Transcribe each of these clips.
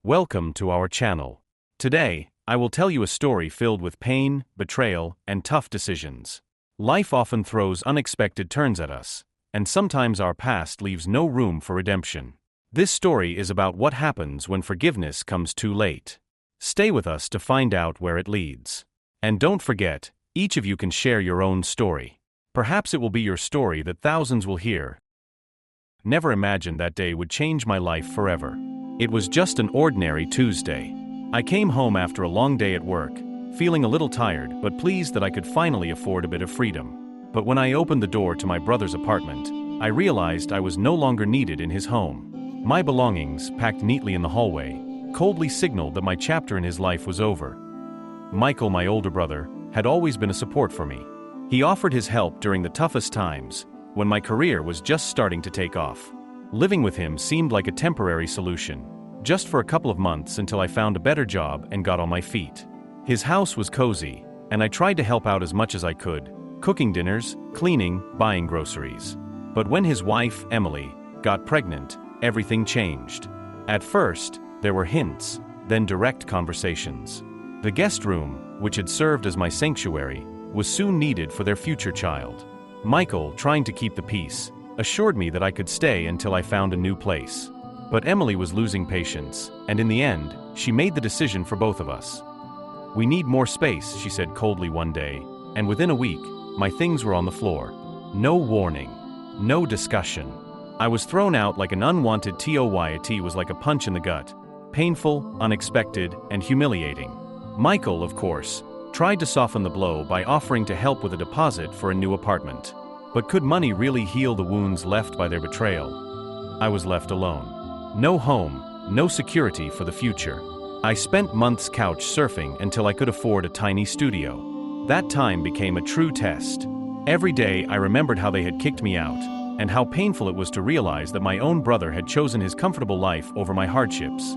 Welcome to our channel. Today, I will tell you a story filled with pain, betrayal, and tough decisions. Life often throws unexpected turns at us, and sometimes our past leaves no room for redemption. This story is about what happens when forgiveness comes too late. Stay with us to find out where it leads. And don't forget, each of you can share your own story. Perhaps it will be your story that thousands will hear. Never imagined that day would change my life forever. It was just an ordinary Tuesday. I came home after a long day at work, feeling a little tired but pleased that I could finally afford a bit of freedom. But when I opened the door to my brother's apartment, I realized I was no longer needed in his home. My belongings, packed neatly in the hallway, coldly signaled that my chapter in his life was over. Michael, my older brother, had always been a support for me. He offered his help during the toughest times, when my career was just starting to take off. Living with him seemed like a temporary solution, just for a couple of months until I found a better job and got on my feet. His house was cozy, and I tried to help out as much as I could, cooking dinners, cleaning, buying groceries. But when his wife, Emily, got pregnant, everything changed. At first, there were hints, then direct conversations. The guest room, which had served as my sanctuary, was soon needed for their future child. Michael, trying to keep the peace, assured me that I could stay until I found a new place. But Emily was losing patience, and in the end, she made the decision for both of us. "We need more space," she said coldly one day, and within a week, my things were on the floor. No warning, no discussion. I was thrown out like an unwanted toy. It was like a punch in the gut, painful, unexpected, and humiliating. Michael, of course, tried to soften the blow by offering to help with a deposit for a new apartment. But could money really heal the wounds left by their betrayal? I was left alone. No home, no security for the future. I spent months couch surfing until I could afford a tiny studio. That time became a true test. Every day I remembered how they had kicked me out, and how painful it was to realize that my own brother had chosen his comfortable life over my hardships.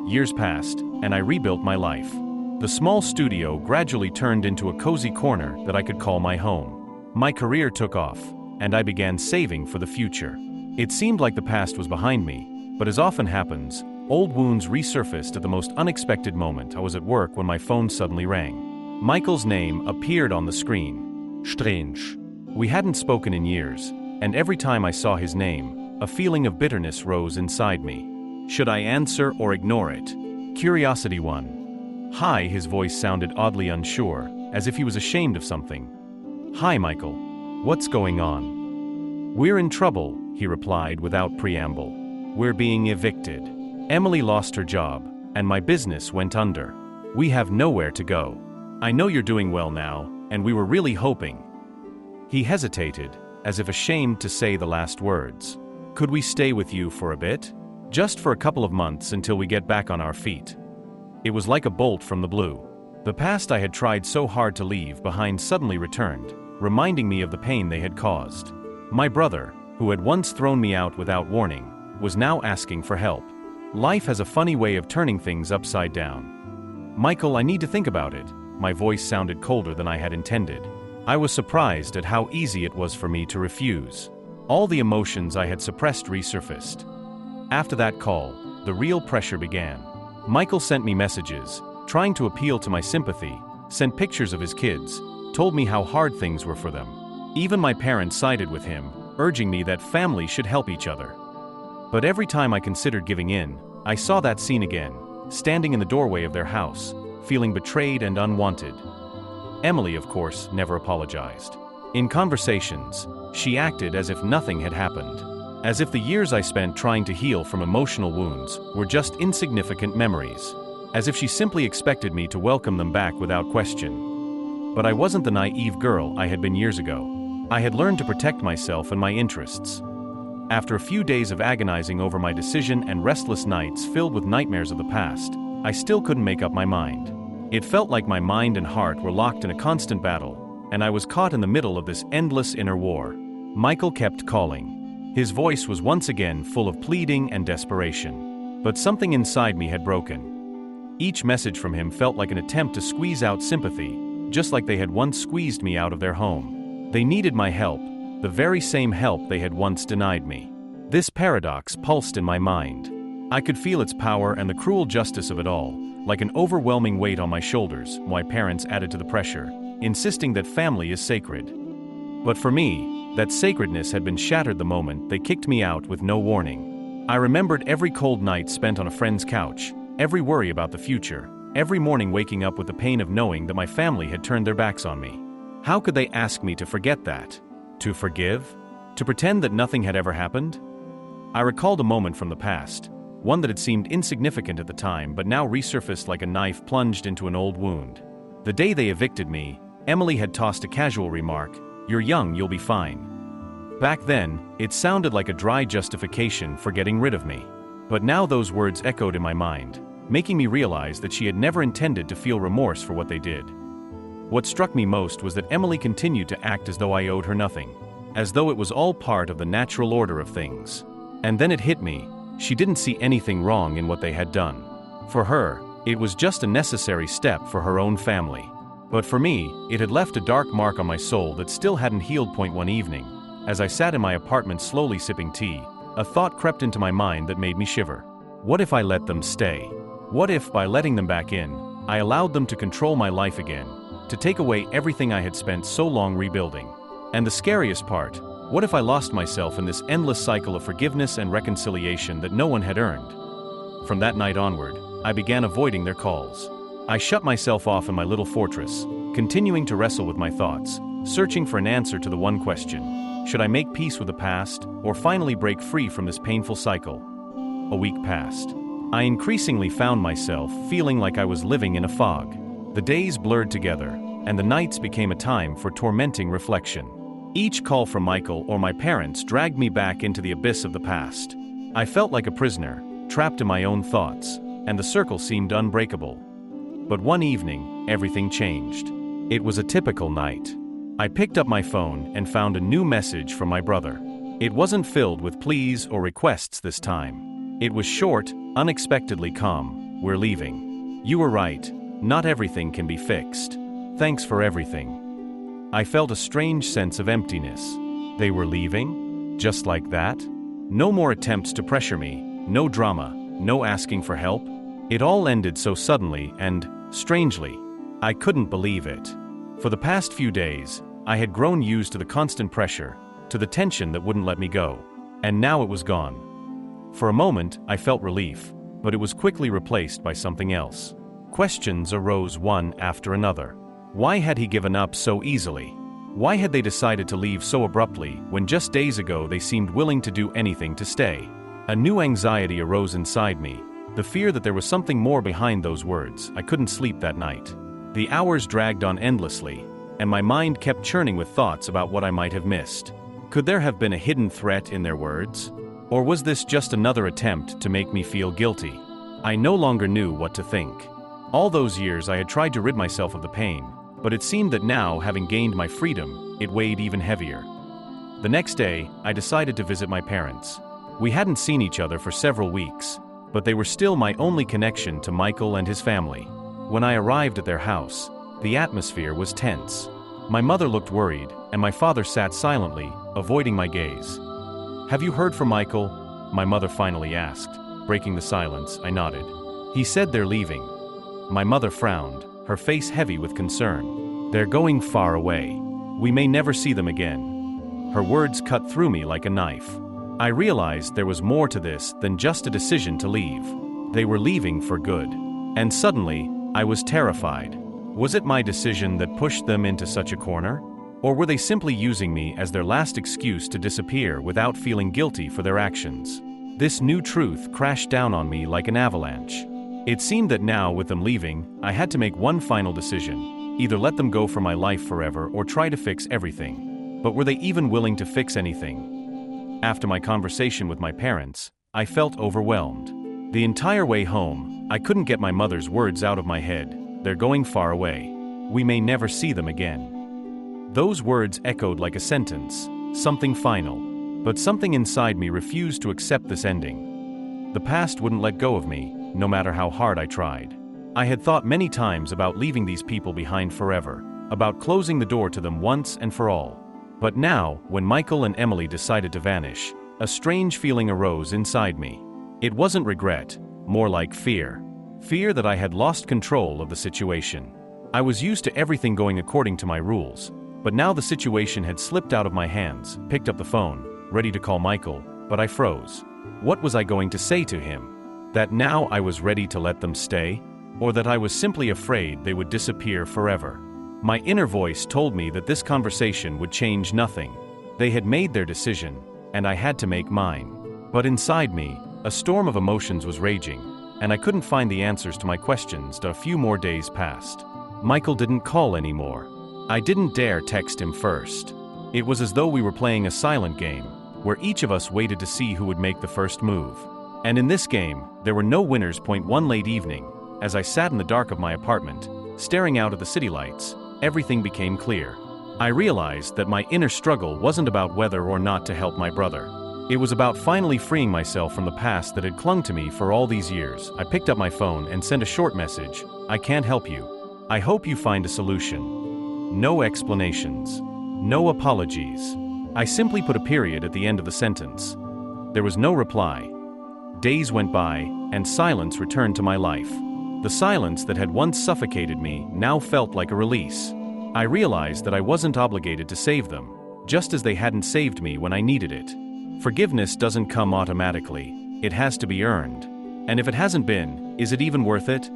Years passed, and I rebuilt my life. The small studio gradually turned into a cozy corner that I could call my home. My career took off, and I began saving for the future. It seemed like the past was behind me, but as often happens, old wounds resurfaced at the most unexpected moment. I was at work when my phone suddenly rang. Michael's name appeared on the screen. Strange. We hadn't spoken in years, and every time I saw his name, a feeling of bitterness rose inside me. Should I answer or ignore it? Curiosity won. "Hi," his voice sounded oddly unsure, as if he was ashamed of something. "Hi, Michael. What's going on?" "We're in trouble," he replied without preamble. "We're being evicted. Emily lost her job, and my business went under. We have nowhere to go. I know you're doing well now, and we were really hoping." He hesitated, as if ashamed to say the last words. "Could we stay with you for a bit? Just for a couple of months until we get back on our feet." It was like a bolt from the blue. The past I had tried so hard to leave behind suddenly returned, reminding me of the pain they had caused. My brother, who had once thrown me out without warning, was now asking for help. Life has a funny way of turning things upside down. "Michael, I need to think about it." My voice sounded colder than I had intended. I was surprised at how easy it was for me to refuse. All the emotions I had suppressed resurfaced. After that call, the real pressure began. Michael sent me messages, trying to appeal to my sympathy, sent pictures of his kids, told me how hard things were for them. Even my parents sided with him, urging me that family should help each other. But every time I considered giving in, I saw that scene again, standing in the doorway of their house, feeling betrayed and unwanted. Emily, of course, never apologized. In conversations, she acted as if nothing had happened, as if the years I spent trying to heal from emotional wounds were just insignificant memories, as if she simply expected me to welcome them back without question. But I wasn't the naive girl I had been years ago. I had learned to protect myself and my interests. After a few days of agonizing over my decision and restless nights filled with nightmares of the past, I still couldn't make up my mind. It felt like my mind and heart were locked in a constant battle, and I was caught in the middle of this endless inner war. Michael kept calling. His voice was once again full of pleading and desperation. But something inside me had broken. Each message from him felt like an attempt to squeeze out sympathy, just like they had once squeezed me out of their home. They needed my help, the very same help they had once denied me. This paradox pulsed in my mind. I could feel its power and the cruel justice of it all, like an overwhelming weight on my shoulders. My parents added to the pressure, insisting that family is sacred. But for me, that sacredness had been shattered the moment they kicked me out with no warning. I remembered every cold night spent on a friend's couch, every worry about the future, every morning waking up with the pain of knowing that my family had turned their backs on me. How could they ask me to forget that? To forgive? To pretend that nothing had ever happened? I recalled a moment from the past, one that had seemed insignificant at the time but now resurfaced like a knife plunged into an old wound. The day they evicted me, Emily had tossed a casual remark, "You're young, you'll be fine." Back then, it sounded like a dry justification for getting rid of me. But now those words echoed in my mind, making me realize that she had never intended to feel remorse for what they did. What struck me most was that Emily continued to act as though I owed her nothing, as though it was all part of the natural order of things. And then it hit me, she didn't see anything wrong in what they had done. For her, it was just a necessary step for her own family. But for me, it had left a dark mark on my soul that still hadn't healed. One evening, as I sat in my apartment slowly sipping tea, a thought crept into my mind that made me shiver. What if I let them stay? What if, by letting them back in, I allowed them to control my life again, to take away everything I had spent so long rebuilding? And the scariest part, what if I lost myself in this endless cycle of forgiveness and reconciliation that no one had earned? From that night onward, I began avoiding their calls. I shut myself off in my little fortress, continuing to wrestle with my thoughts, searching for an answer to the one question: should I make peace with the past, or finally break free from this painful cycle? A week passed. I increasingly found myself feeling like I was living in a fog. The days blurred together, and the nights became a time for tormenting reflection. Each call from Michael or my parents dragged me back into the abyss of the past. I felt like a prisoner, trapped in my own thoughts, and the circle seemed unbreakable. But one evening, everything changed. It was a typical night. I picked up my phone and found a new message from my brother. It wasn't filled with pleas or requests this time. It was short, unexpectedly calm. "We're leaving. You were right. Not everything can be fixed. Thanks for everything." I felt a strange sense of emptiness. They were leaving? Just like that? No more attempts to pressure me, no drama, no asking for help. It all ended so suddenly and, strangely, I couldn't believe it. For the past few days, I had grown used to the constant pressure, to the tension that wouldn't let me go. And now it was gone. For a moment, I felt relief, but it was quickly replaced by something else. Questions arose one after another. Why had he given up so easily? Why had they decided to leave so abruptly when just days ago they seemed willing to do anything to stay? A new anxiety arose inside me, the fear that there was something more behind those words. I couldn't sleep that night. The hours dragged on endlessly, and my mind kept churning with thoughts about what I might have missed. Could there have been a hidden threat in their words? Or was this just another attempt to make me feel guilty? I no longer knew what to think. All those years I had tried to rid myself of the pain, but it seemed that now, having gained my freedom, it weighed even heavier. The next day, I decided to visit my parents. We hadn't seen each other for several weeks, but they were still my only connection to Michael and his family. When I arrived at their house, the atmosphere was tense. My mother looked worried, and my father sat silently, avoiding my gaze. "Have you heard from Michael?" my mother finally asked. Breaking the silence, I nodded. "He said they're leaving." My mother frowned, her face heavy with concern. "They're going far away. We may never see them again." Her words cut through me like a knife. I realized there was more to this than just a decision to leave. They were leaving for good. And suddenly, I was terrified. Was it my decision that pushed them into such a corner? Or were they simply using me as their last excuse to disappear without feeling guilty for their actions? This new truth crashed down on me like an avalanche. It seemed that now, with them leaving, I had to make one final decision: either let them go from my life forever or try to fix everything. But were they even willing to fix anything? After my conversation with my parents, I felt overwhelmed. The entire way home, I couldn't get my mother's words out of my head. "They're going far away. We may never see them again." Those words echoed like a sentence, something final. But something inside me refused to accept this ending. The past wouldn't let go of me, no matter how hard I tried. I had thought many times about leaving these people behind forever, about closing the door to them once and for all. But now, when Michael and Emily decided to vanish, a strange feeling arose inside me. It wasn't regret, more like fear. Fear that I had lost control of the situation. I was used to everything going according to my rules, but now the situation had slipped out of my hands. Picked up the phone, ready to call Michael, but I froze. What was I going to say to him? That now I was ready to let them stay? Or that I was simply afraid they would disappear forever? My inner voice told me that this conversation would change nothing. They had made their decision, and I had to make mine. But inside me, a storm of emotions was raging, and I couldn't find the answers to my questions. A few more days passed. Michael didn't call anymore. I didn't dare text him first. It was as though we were playing a silent game, where each of us waited to see who would make the first move. And in this game, there were no winners. One late evening, as I sat in the dark of my apartment, staring out at the city lights, everything became clear. I realized that my inner struggle wasn't about whether or not to help my brother. It was about finally freeing myself from the past that had clung to me for all these years. I picked up my phone and sent a short message. I can't help you. I hope you find a solution. No explanations. No apologies. I simply put a period at the end of the sentence. There was no reply. Days went by, and silence returned to my life. The silence that had once suffocated me now felt like a release. I realized that I wasn't obligated to save them, just as they hadn't saved me when I needed it. Forgiveness doesn't come automatically. It has to be earned. And if it hasn't been, is it even worth it?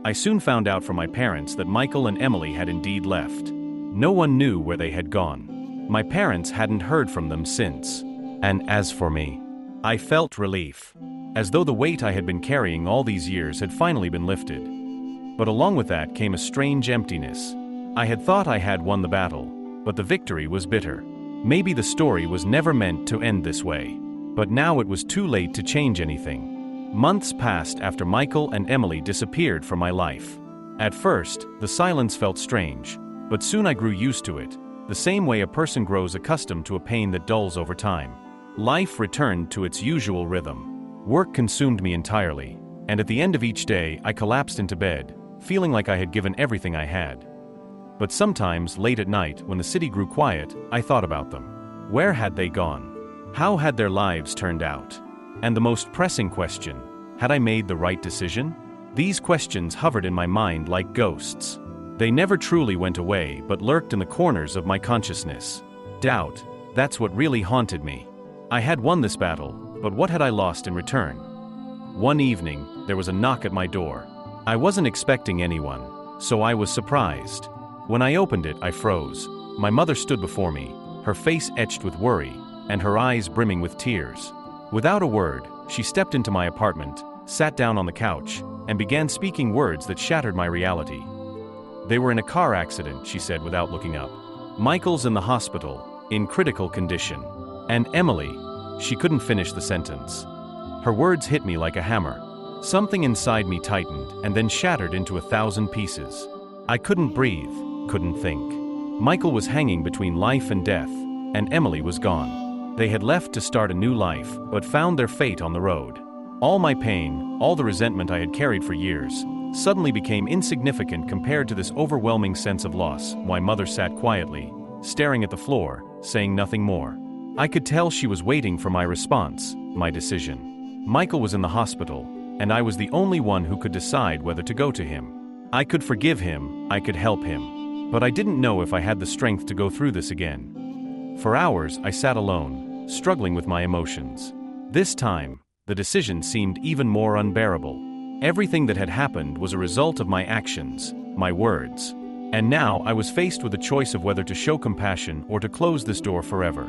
I soon found out from my parents that Michael and Emily had indeed left. No one knew where they had gone. My parents hadn't heard from them since. And as for me, I felt relief, as though the weight I had been carrying all these years had finally been lifted. But along with that came a strange emptiness. I had thought I had won the battle, but the victory was bitter. Maybe the story was never meant to end this way. But now it was too late to change anything. Months passed after Michael and Emily disappeared from my life. At first, the silence felt strange, but soon I grew used to it, the same way a person grows accustomed to a pain that dulls over time. Life returned to its usual rhythm. Work consumed me entirely, and at the end of each day I collapsed into bed, feeling like I had given everything I had. But sometimes, late at night, when the city grew quiet, I thought about them. Where had they gone? How had their lives turned out? And the most pressing question, had I made the right decision? These questions hovered in my mind like ghosts. They never truly went away, but lurked in the corners of my consciousness. Doubt, that's what really haunted me. I had won this battle, but what had I lost in return? One evening, there was a knock at my door. I wasn't expecting anyone, so I was surprised. When I opened it, I froze. My mother stood before me, her face etched with worry, and her eyes brimming with tears. Without a word, she stepped into my apartment, sat down on the couch, and began speaking words that shattered my reality. They were in a car accident, she said without looking up. Michael's in the hospital, in critical condition. And Emily, she couldn't finish the sentence. Her words hit me like a hammer. Something inside me tightened and then shattered into 1,000 pieces. I couldn't breathe, couldn't think. Michael was hanging between life and death, and Emily was gone. They had left to start a new life, but found their fate on the road. All my pain, all the resentment I had carried for years, suddenly became insignificant compared to this overwhelming sense of loss. My mother sat quietly, staring at the floor, saying nothing more. I could tell she was waiting for my response, my decision. Michael was in the hospital, and I was the only one who could decide whether to go to him. I could forgive him, I could help him, but I didn't know if I had the strength to go through this again. For hours, I sat alone, struggling with my emotions. This time, the decision seemed even more unbearable. Everything that had happened was a result of my actions, my words. And now I was faced with a choice of whether to show compassion or to close this door forever.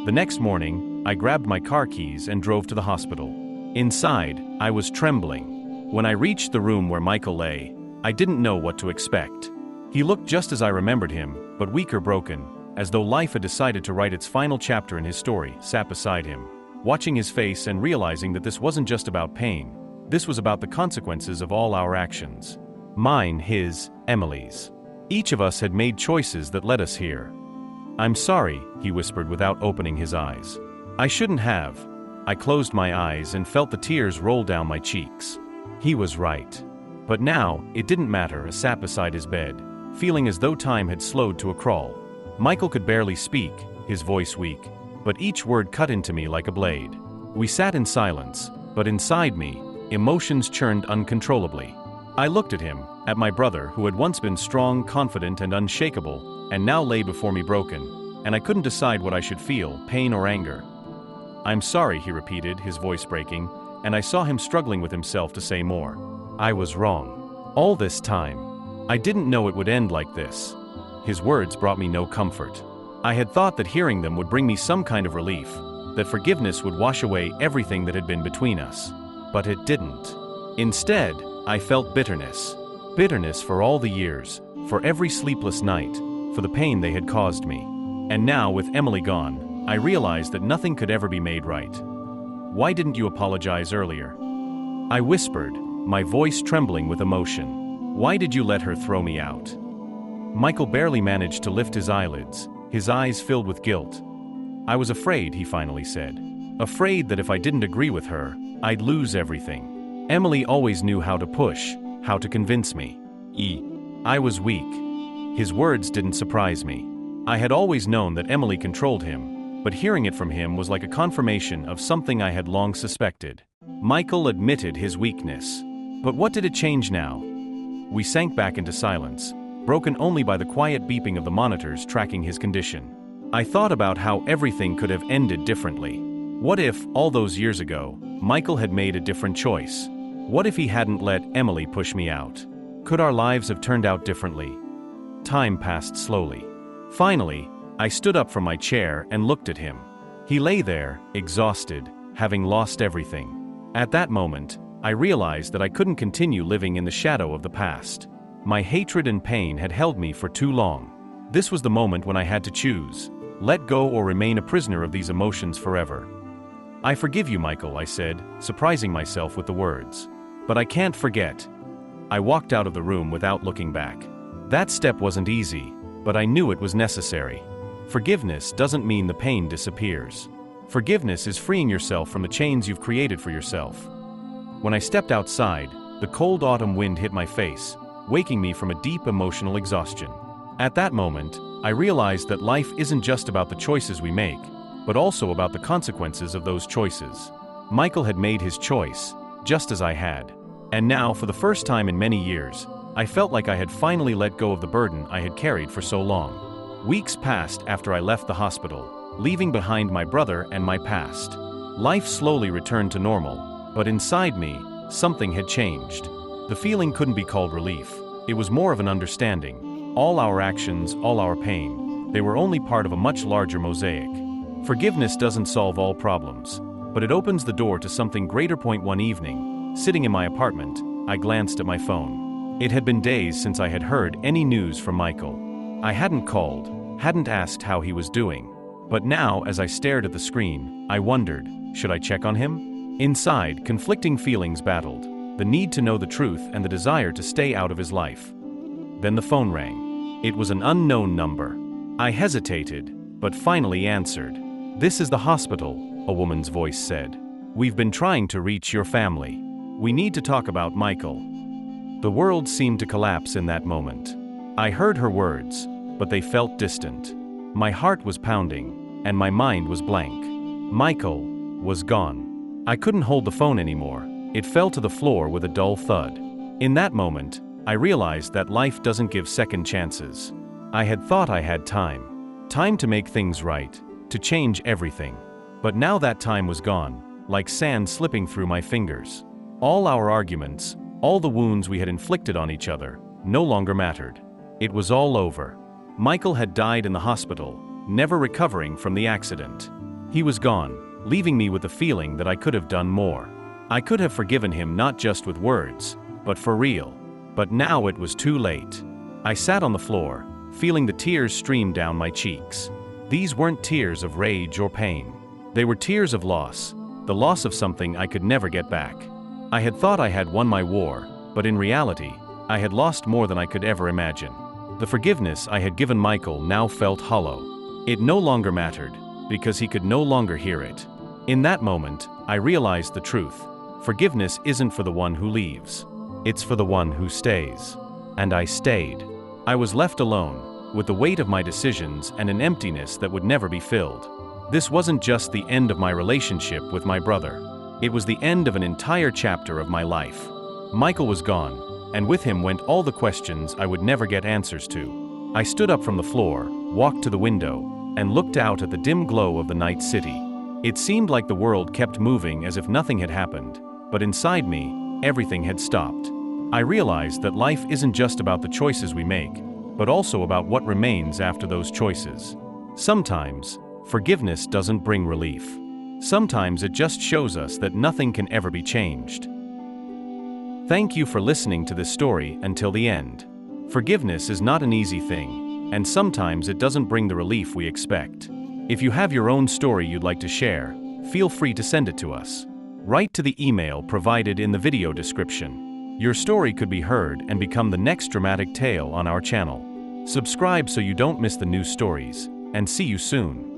The next morning, I grabbed my car keys and drove to the hospital. Inside, I was trembling. When I reached the room where Michael lay, I didn't know what to expect. He looked just as I remembered him, but weaker, broken, as though life had decided to write its final chapter in his story. Sat beside him, watching his face and realizing that this wasn't just about pain. This was about the consequences of all our actions. Mine, his, Emily's. Each of us had made choices that led us here. "I'm sorry," he whispered without opening his eyes. "I shouldn't have." I closed my eyes and felt the tears roll down my cheeks. He was right. But now, it didn't matter. I sat beside his bed, feeling as though time had slowed to a crawl. Michael could barely speak, his voice weak, but each word cut into me like a blade. We sat in silence, But inside me, emotions churned uncontrollably. I looked at him, at my brother who had once been strong, confident, and unshakable, and now lay before me broken, and I couldn't decide what I should feel, pain or anger. "I'm sorry," he repeated, his voice breaking, and I saw him struggling with himself to say more. I was wrong. All this time, I didn't know it would end like this. His words brought me no comfort. I had thought that hearing them would bring me some kind of relief, that forgiveness would wash away everything that had been between us. But it didn't. Instead, I felt bitterness. Bitterness for all the years, for every sleepless night, for the pain they had caused me. And now, with Emily gone, I realized that nothing could ever be made right. "Why didn't you apologize earlier?" I whispered, my voice trembling with emotion. "Why did you let her throw me out?" Michael barely managed to lift his eyelids, his eyes filled with guilt. "I was afraid," he finally said. "Afraid that if I didn't agree with her, I'd lose everything. Emily always knew how to push, how to convince me. I was weak." His words didn't surprise me. I had always known that Emily controlled him, but hearing it from him was like a confirmation of something I had long suspected. Michael admitted his weakness. But what did it change now? We sank back into silence, broken only by the quiet beeping of the monitors tracking his condition. I thought about how everything could have ended differently. What if, all those years ago, Michael had made a different choice? What if he hadn't let Emily push me out? Could our lives have turned out differently? Time passed slowly. Finally, I stood up from my chair and looked at him. He lay there, exhausted, having lost everything. At that moment, I realized that I couldn't continue living in the shadow of the past. My hatred and pain had held me for too long. This was the moment when I had to choose: let go or remain a prisoner of these emotions forever. "I forgive you, Michael," I said, surprising myself with the words. "But I can't forget." I walked out of the room without looking back. That step wasn't easy, but I knew it was necessary. Forgiveness doesn't mean the pain disappears. Forgiveness is freeing yourself from the chains you've created for yourself. When I stepped outside, the cold autumn wind hit my face, waking me from a deep emotional exhaustion. At that moment, I realized that life isn't just about the choices we make, but also about the consequences of those choices. Michael had made his choice, just as I had. And now, for the first time in many years, I felt like I had finally let go of the burden I had carried for so long. Weeks passed after I left the hospital, leaving behind my brother and my past. Life slowly returned to normal, but inside me, something had changed. The feeling couldn't be called relief. It was more of an understanding. All our actions, all our pain, they were only part of a much larger mosaic. Forgiveness doesn't solve all problems, but it opens the door to something greater. One evening, sitting in my apartment, I glanced at my phone. It had been days since I had heard any news from Michael. I hadn't called, hadn't asked how he was doing. But now, as I stared at the screen, I wondered, should I check on him? Inside, conflicting feelings battled, the need to know the truth and the desire to stay out of his life. Then the phone rang. It was an unknown number. I hesitated, but finally answered. "This is the hospital," a woman's voice said. "We've been trying to reach your family. We need to talk about Michael." The world seemed to collapse in that moment. I heard her words, but they felt distant. My heart was pounding, and my mind was blank. Michael was gone. I couldn't hold the phone anymore. It fell to the floor with a dull thud. In that moment, I realized that life doesn't give second chances. I had thought I had time. Time to make things right, to change everything. But now that time was gone, like sand slipping through my fingers. All our arguments, all the wounds we had inflicted on each other, no longer mattered. It was all over. Michael had died in the hospital, never recovering from the accident. He was gone, leaving me with the feeling that I could have done more. I could have forgiven him not just with words, but for real. But now it was too late. I sat on the floor, feeling the tears stream down my cheeks. These weren't tears of rage or pain. They were tears of loss, the loss of something I could never get back. I had thought I had won my war, but in reality, I had lost more than I could ever imagine. The forgiveness I had given Michael now felt hollow. It no longer mattered, because he could no longer hear it. In that moment, I realized the truth. Forgiveness isn't for the one who leaves. It's for the one who stays. And I stayed. I was left alone, with the weight of my decisions and an emptiness that would never be filled. This wasn't just the end of my relationship with my brother. It was the end of an entire chapter of my life. Michael was gone, and with him went all the questions I would never get answers to. I stood up from the floor, walked to the window, and looked out at the dim glow of the night city. It seemed like the world kept moving as if nothing had happened, but inside me, everything had stopped. I realized that life isn't just about the choices we make, but also about what remains after those choices. Sometimes, forgiveness doesn't bring relief. Sometimes it just shows us that nothing can ever be changed. Thank you for listening to this story until the end. Forgiveness is not an easy thing, and sometimes it doesn't bring the relief we expect. If you have your own story you'd like to share, feel free to send it to us. Write to the email provided in the video description. Your story could be heard and become the next dramatic tale on our channel. Subscribe so you don't miss the new stories, and see you soon.